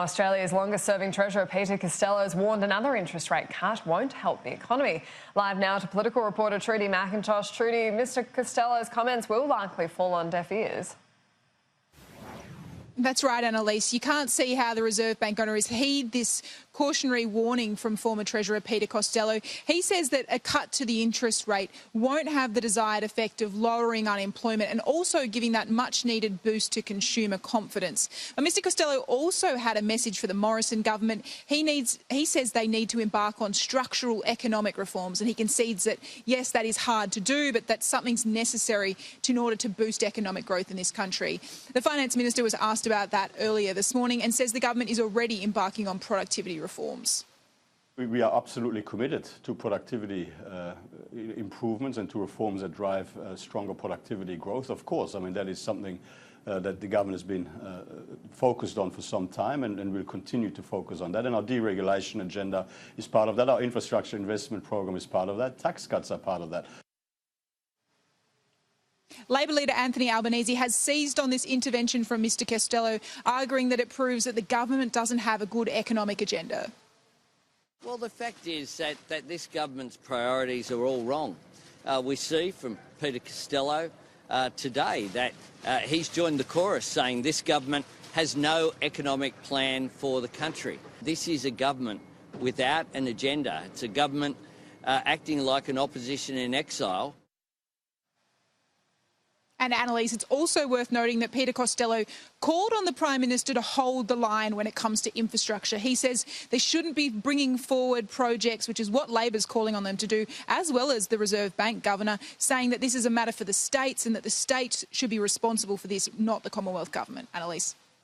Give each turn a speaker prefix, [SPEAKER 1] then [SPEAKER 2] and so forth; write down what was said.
[SPEAKER 1] Australia's longest-serving Treasurer Peter Costello has warned another interest rate cut won't help the economy. Live now to political reporter Trudy McIntosh. Trudy, Mr Costello's comments will likely fall on deaf ears.
[SPEAKER 2] That's right, Annalise. You can't see how the Reserve Bank going to heed this cautionary warning from former Treasurer Peter Costello. He says that a cut to the interest rate won't have the desired effect of lowering unemployment and also giving that much-needed boost to consumer confidence. But Mr Costello also had a message for the Morrison government. He says they need to embark on structural economic reforms, and he concedes that, yes, that is hard to do, but that something's necessary in order to boost economic growth in this country. The Finance Minister was asked about that earlier this morning and says the government is already embarking on productivity reforms.
[SPEAKER 3] We are absolutely committed to productivity improvements and to reforms that drive stronger productivity growth. Of course, I mean, that is something that the government has been focused on for some time and will continue to focus on that. And our deregulation agenda is part of that. Our infrastructure investment program is part of that. Tax cuts are part of that.
[SPEAKER 2] Labor leader Anthony Albanese has seized on this intervention from Mr Costello, arguing that it proves that the government doesn't have a good economic agenda.
[SPEAKER 4] Well, the fact is that this government's priorities are all wrong. We see from Peter Costello today that he's joined the chorus saying this government has no economic plan for the country. This is a government without an agenda. It's a government acting like an opposition in exile.
[SPEAKER 2] And Annalise, it's also worth noting that Peter Costello called on the Prime Minister to hold the line when it comes to infrastructure. He says they shouldn't be bringing forward projects, which is what Labor's calling on them to do, as well as the Reserve Bank Governor, saying that this is a matter for the states and that the states should be responsible for this, not the Commonwealth Government. Annalise.